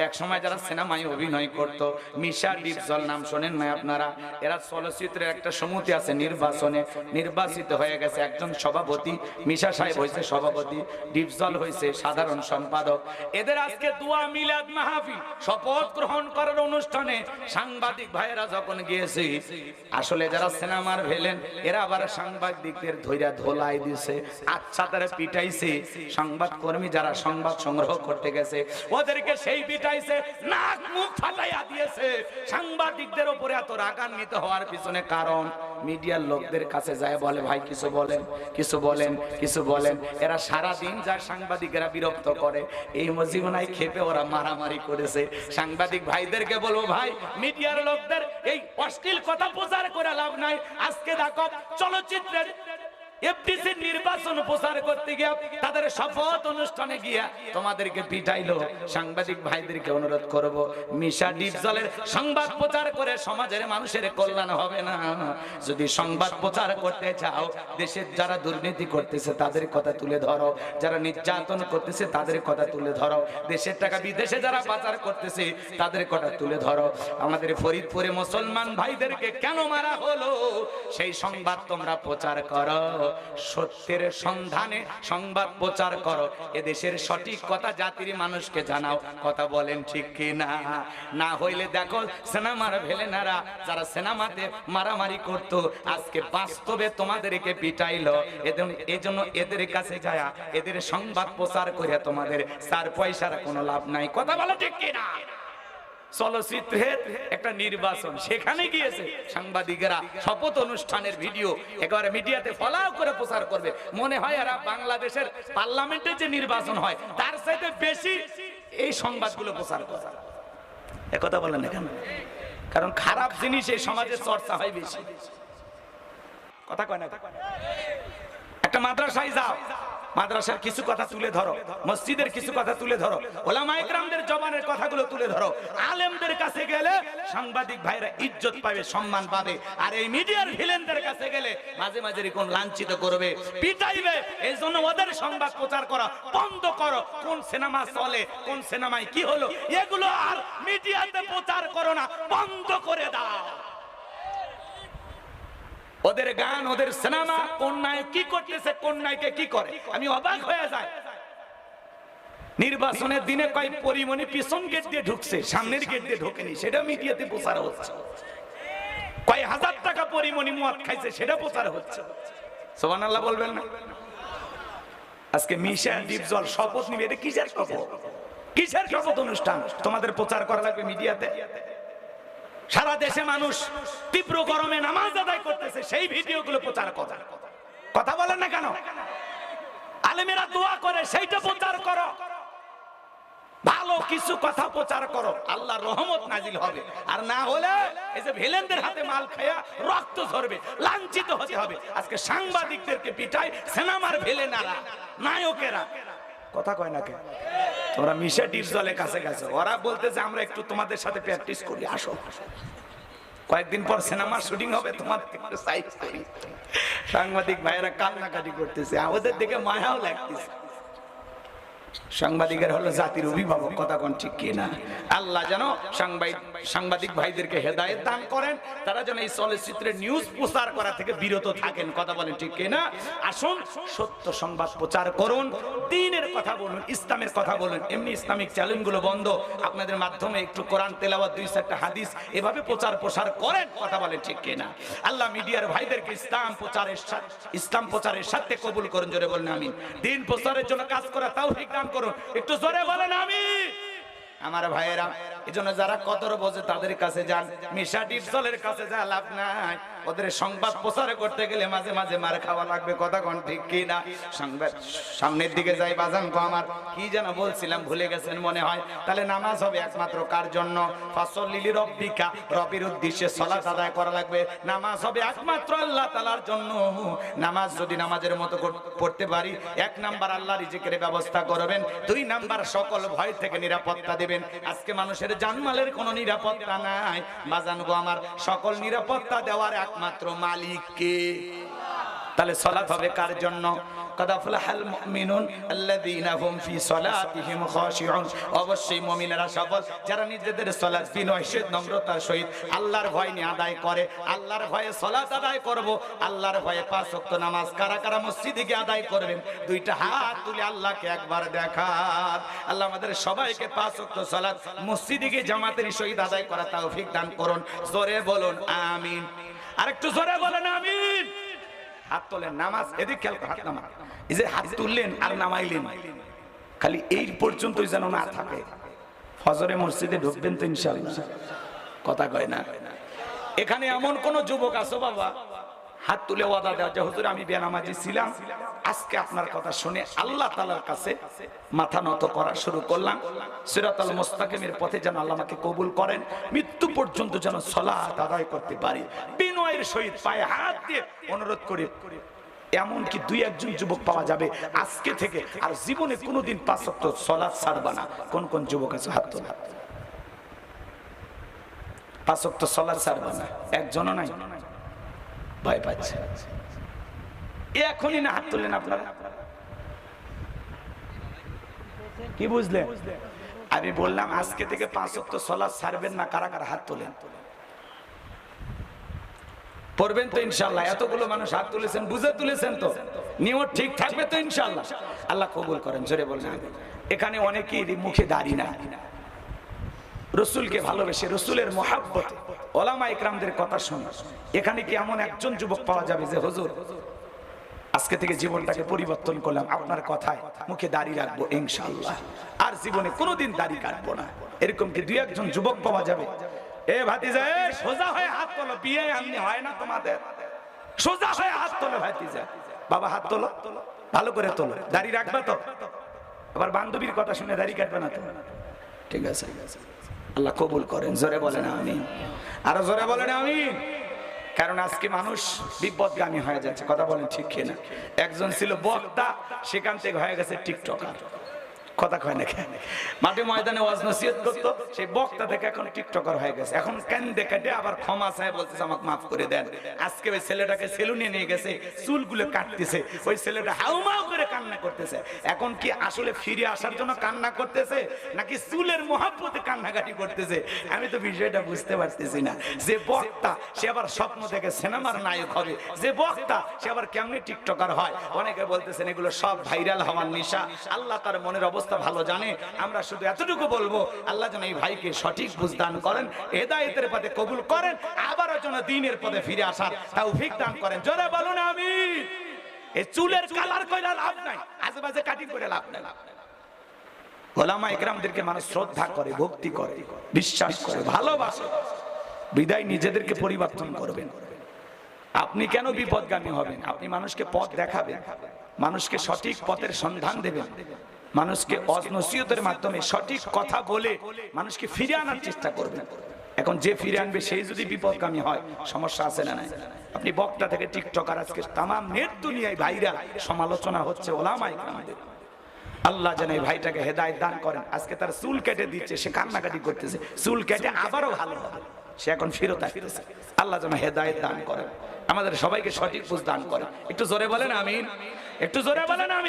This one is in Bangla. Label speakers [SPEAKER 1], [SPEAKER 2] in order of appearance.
[SPEAKER 1] এক সময় যারা সিনেমায় অভিনয় করত, মিশা ডিপজল নাম শোনেন না আপনারা? এরা চলচ্চিত্রের একটা সমিতি আছে, নির্বাচনে নির্বাচিত হয়ে গেছে একজন সভাপতি। মিশা সাহেব হয়েছে সভাপতি, ডিপজল হয়েছে সাধারণ সম্পাদক। এদের আজকে দোয়া মিলাদ মাহফিল, শপথ গ্রহণ করার অনুষ্ঠানে সাংবাদিক ভাইয়েরা যখন গিয়েছে, আসলে যারা সিনেমার ভিলেন এরা আবার সাংবাদিকদের ধৈর্য ধোলাই দিছে, আচ্ছা তারা পিটাইছে। সংবাদ কর্মী যারা সংবাদ সংগ্রহ করতে গেছে ওদেরকে সেই পিটাইছে, নাক মুখ ফাটাইয়া দিয়েছে। সাংবাদিকদের উপরে এত রাগান্বিত হওয়ার পিছনে কারণ মিডিয়ার লোকদের কাছে যায়, বলে ভাই কিছু বলেন, কিছু বলেন, কিছু বলেন। এরা সারা দিন যায় সাংবাদিকেরা বিরক্ত করে, এই মজিবনায় খেপে ওরা মারামারি করেছে। সাংবাদিক ভাইদেরকে বলবো, ভাই মিডিয়ার লোকদের এই অশ্লীল কথা প্রচার করে লাভ নাই। আজকে দেখো চলচ্চিত্রের এফডিসি নির্বাচন প্রচার করতে গিয়া তাদের শপথ অনুষ্ঠানে গিয়া তোমাদেরকে পিটাইলো। সাংবাদিক ভাইদেরকে অনুরোধ করব, মিশা ডিপজলের সংবাদ প্রচার করে সমাজের মানুষের কল্যাণ হবে না। যদি সংবাদ প্রচার করতে চাও, দেশের যারা দুর্নীতি করতেছে তাদের কথা তুলে ধরো, যারা নির্যাতন করতেছে তাদের কথা তুলে ধরো, দেশের টাকা বিদেশে যারা পাচার করতেছে তাদের কথা তুলে ধরো। আমাদের ফরিদপুরে মুসলমান ভাইদেরকে কেন মারা হলো সেই সংবাদ তোমরা প্রচার করো। সত্যের সন্ধানে সংবাদ প্রচার করো, এদেশের সঠিক কথা জাতির মানুষকে জানাও। কথা বলেন ঠিক কি না? না হইলে দেখো সিনেমার ভিলেনারা যারা সিনেমাতে মারামারি করত, আজকে বাস্তবে তোমাদেরকে পিটাইলো। এজন্য এদের কাছে যায় এদের সংবাদ প্রচার করে তোমাদের 4 পয়সার কোনো লাভ নাই। কথা বলো ঠিক কি না? চলচ্চিত্রের একটা নির্বাচন, সেখানে গিয়েছে সাংবাদিকেরা শপথ অনুষ্ঠানের ভিডিও একেবারে মিডিয়াতে ফলাও করে প্রচার করবে। মনে হয় এরা বাংলাদেশের পার্লামেন্টে যে নির্বাচন হয় তার চাইতে বেশি এই সংবাদগুলো প্রচার করে। একথা বলেন না কেন? কারণ খারাপ জিনিস এই সমাজে চর্চা হয় বেশি। কথা কয় না? একটা মাদ্রাসায় যাও, মাদ্রাসার কিছু কথা তুলে ধরো, মসজিদের কিছু কথা তুলে ধরো, ওলামা ইকরামদের জবানের কথাগুলো তুলে ধরো। আলেমদের কাছে গেলে সাংবাদিক ভাইরা ইজ্জত পাবে, সম্মান পাবে। আর এই মিডিয়ার ভিলেনদের কাছে গেলে মাঝে মাঝে কোন লাঞ্ছিত করবে, পিটাইবে। এই জন্য ওদের সংবাদ প্রচার করা বন্ধ করো। কোন সিনেমা চলে, কোন সিনেমায় কি হলো, এগুলো আর মিডিয়াতে প্রচার করো না, বন্ধ করে দাও। ওদের গান, ওদের সিনেমা, কোন নায়ক কি করতেছে, কোন নায়িকা কি করে, আমি অবাক হয়ে যাই। নির্বাচনের দিনে কয় পরিমণি পিছন গেট দিয়ে ঢুকছে, সামনের গেট দিয়ে ঢোকেনি, সেটা মিডিয়াতে প্রচার হচ্ছে। কয় হাজার টাকা পরিমণি মদ খাইছে, সেটা প্রচার হচ্ছে। সুবহানাল্লাহ বলবেন না? আজকে মিশা ডিপজল শপথ নিবে, এটা কিসের শপথ? কিসের শপথ অনুষ্ঠান তোমাদের প্রচার করা লাগবে মিডিয়াতে? সারা দেশে মানুষ তীব্র গরমে নামাজ আদায় করতেছে, সেই ভিডিওগুলো প্রচার করো। কথা বলেন না কেন? আলেমেরা দোয়া করে, সেইটা প্রচার করো। ভালো কিছু কথা প্রচার করো, আল্লাহর রহমত নাজিল হবে। আর না হলে এই যে ভিলেনদের হাতে মাল খায়া রক্ত ঝরবে, লাঞ্ছিত হতে হবে। আজকে সাংবাদিকদেরকে পিটায় সিনেমার ভিলেনারা, নায়কেরা। কথা কয় না কেন? তোমরা মিশা ডিপজলের কাছে গেছো, ওরা বলতেছে আমরা একটু তোমাদের সাথে প্র্যাকটিস করি, আসো। কয়েকদিন পর সিনেমার শুটিং হবে, তোমাদের একটু সাইড করি। সাংবাদিক ভাইয়েরা কান্নাকাটি করতেছে, আমাদের দেখে মায়াও লাগতেছে। সাংবাদিকের হলো জাতির অভিভাবক। কথা কোন ঠিক কিনা? আল্লাহ যেন সাংবাদিক ভাইদেরকে হেদায়েত দান করেন, তারা যেন এই চলচ্চিত্রের নিউজ প্রচার করা থেকে বিরত থাকেন। কথা বলেন ঠিক কিনা? আসুন সত্য সংবাদ প্রচার করুন, দ্বীনের কথা বলুন, ইসলামের কথা বলুন। এমনি ইসলামিক চ্যানেলগুলো বন্ধ, আপনাদের মাধ্যমে একটু কোরআন তেলাওয়াত, 2-4টা হাদিস এভাবে প্রচার প্রসার করেন। কথা বলেন ঠিক কিনা? আল্লাহ মিডিয়ার ভাইদেরকে ইসলাম প্রচারের সাথে কবুল করুন। জোরে বলেন আমিন। দ্বীন প্রচারের জন্য কাজ করা তৌফিক দান করুন। একটু জোরে বলেন আমিন। আমার ভাইয়েরা, এজন্য যারা কদর বোঝে তাদের কাছে যান, মিশা ডিপজলের কাছে যা লাভ নাই। ওদের সংবাদ প্রচার করতে গেলে মাঝে মাঝে মার খাওয়া লাগবে। কথা কোন ঠিক কি না? সংবাদ সামনের দিকে যাই বাজান কো আমার, কি যেন বলছিলাম ভুলে গেছেন মনে হয়। তাহলে নামাজ হবে একমাত্র কার জন্য? ফাসল্লি লিরাব্বিকা, রবের উদ্দেশ্যে সালাত আদায় করা লাগবে। নামাজ হবে একমাত্র আল্লাহ তাআলার জন্য। নামাজ যদি নামাজের মতো পড়তে পারি, 1 নাম্বার আল্লাহ রিজিকের ব্যবস্থা করবেন, 2 নাম্বার সকল ভয় থেকে নিরাপত্তা দেবেন। আজকে মানুষের জানমালের কোনো নিরাপত্তা নাই বাজান গো আমার। সকল নিরাপত্তা দেওয়ার একমাত্র মালিক কে? তাহলে সালাত হবে কার জন্য? কাদ আফলাহাল মুমিনুন আল্লাযীনা হুম ফি সালাতিহিম খাশিউন। অবশ্যই মুমিনেরা সফল যারা নিজেদের সালাত বিনয় নম্রতার সহিত আল্লাহর ভয় নিয়ে আদায় করে। আল্লাহর ভয়ে সালাত আদায় করব, আল্লাহর ভয়ে 5 ওয়াক্ত নামাজ কারা কারা মসজিদে গিয়ে আদায় করবেন? দুইটা হাত তুলে আল্লাহকে একবার দেখান। আল্লাহ আমাদের সবাইকে 5 ওয়াক্ত সালাত মসজিদে গিয়ে জামাতের সহিত আদায় করা তৌফিক দান করুন। জোরে বলুন আমিন। আরেকটু জোরে বলেন আমিন। হাত তোলেন, নামাজ এদিকে খেয়াল করে, হাত নামা। এই যে হাত তুললেন আর নামাইলেন, খালি এই পর্যন্তই যেন না থাকে। ফজরে মসজিদে ঢুকবেন তো ইনশাআল্লাহ? কথা কয় না। এখানে এমন কোন যুবক আছো বাবা হাত তুলে ওয়াদা দেওয়া যে হুজুর আমি বেনামাজি ছিলাম, আজকে আপনার কথা শুনে আল্লাহ তাআলার কাছে মাথা নত করা শুরু করলাম, সিরাতাল মুস্তাকিমের পথে যেন আল্লাহ আমাকে কবুল করেন, মৃত্যু পর্যন্ত যেন সালাত আদায় করতে পারি। বিনয়ের সহিত পায়ে হাত দিয়ে অনুরোধ করি। এমনকি 2-1 যুবক পাওয়া যাবে আজকে থেকে আর জীবনে কোনোদিন 5 ওয়াক্ত সালাত ছাড়বা না। কোন কোন যুবক আছে হাত তোলা? 5 ওয়াক্ত সালাত ছাড়বা না, একজনও নাই? ভয় পাচ্ছে এখনই না হাত তুললেন আপনারা? কি বুঝলেন? আমি বললাম আজকে থেকে 5 ওয়াক্ত সালাত ছাড়বেন না। কারা কারা হাত তোলেন? পড়বেন তো ইনশাআল্লাহ? এতগুলো মানুষ হাত তুলেছেন, বুঝে তুলেছেন তো? নিয়ত ঠিক থাকবে তো ইনশাআল্লাহ? আল্লাহ কবুল করেন। জোরে বলেন। এখানে অনেকেরই মুখে দাড়ি না, রসুলকে ভালোবেসে রসুলের মহাব্বতে ওলামা ইকরামদের কথা শুনে এখানে কি এমন একজন যুবক পাওয়া যাবে যে হুজুর আজকে থেকে জীবনটাকে পরিবর্তন করলাম, আপনার কথায় মুখে দাড়ি রাখবো ইনশাআল্লাহ, আর জীবনে কোনোদিন দাড়ি কাটবো না? এরকম কি 2-1 যুবক পাওয়া যাবে? এ ভাতিজা, সোজা হয়ে হাত তোলো। বিয়ে এমনি হয় না তোমাদের? সোজা হয়ে হাত তোলো ভাতিজা। বাবা হাত তোলো, ভালো করে তোলো। দাড়ি রাখবা তো? আবার বান্ধবীর কথা শুনে দাড়ি কাটবে না তো? ঠিক আছে, আল্লাহ কবুল করেন। জোরে বলেন আমিন। আরো জোরে বলেন আমিন। কারণ আজকে মানুষ বিপদগামী হয়ে যাচ্ছে। কথা বলেন ঠিক কিনা? একজন ছিল বক্তা, সেখান থেকে হয়ে গেছে টিকটকার। কথা কয় না কেন? মাঠে ময়দানে ওয়াজ নসিহত করতো, সেই বক্তা থেকে এখন টিকটকার হয়ে গেছে। এখন কান্দে কাটে আবার ক্ষমা চায়, বলতেছে আমাকে মাফ করে দেন। আজকে ওই ছেলেটাকে সেলুনে নিয়ে গেছে, চুলগুলো কাটতেছে, ওই ছেলেটা হাউমাউ করে কান্না করতেছে। এখন কি আসলে ফিরে আসার জন্য কান্না করতেছে নাকি চুলের মহাব্বতে কান্নাকাটি করতেছে? আমি তো বিষয়টা বুঝতে পারতেছি না। যে বক্তা সে আবার স্বপ্ন থেকে সিনেমার নায়ক হবে, যে বক্তা সে আবার কেমনে টিকটকার হয়। অনেকে বলতেছেন এগুলো সব ভাইরাল হওয়ার নেশা। আল্লাহ তার মনের অবস্থা ভালো জানে। আমরা শুধু এতটুকু বলবো, আল্লাহ যেন এই ভাইকে সঠিক বুঝ দান করেন, হেদায়েতের পথে কবুল করেন, আবারও যেন দ্বীনের পথে ফিরে আসার তৌফিক দান করেন। জোরে বলুন আমিন। এই চুলের কালার কইরা লাভ নাই, আজেবাজে কাটিং করে লাভ নাই। ওলামা ইকরামদেরকে মানুষ শ্রদ্ধা করে, ভক্তি করে, বিশ্বাস করে, ভালোবাসে। বিদায় নিজেদেরকে পরিবর্তন করবেন। আপনি কেন বিপদগামী হবেন? আপনি মানুষকে পথ দেখাবেন, মানুষকে সঠিক পথের সন্ধান দেবেন, মানুষকে নসিহতের মাধ্যমে সঠিক কথা বলে মানুষকে ফিরে আনার চেষ্টা করবেন। এখন যে ফিরে আনবে সেই যদি বিপদগামী হয়, সমস্যা আছে না নাই? আপনি বক্তা থেকে টিকটকার, আজকে তামাম নেট দুনিয়ায় ভাইরাল, সমালোচনা হচ্ছে ওলামা ইকরামদের। আল্লাহ যেন এই ভাইটাকে হেদায়েত দান করেন। আজকে তার চুল কেটে দিচ্ছে, সে কান্নাকাটি করতেছে, চুল কেটে আবারও ভালো হবে, সে এখন ফেরত আসতেছে। আল্লাহ যেন হেদায়েত দান করেন, আমাদের সবাইকে সঠিক বুঝ দান করেন। একটু জোরে বলেন আমিন। একটু জোরে বলেন আমিন।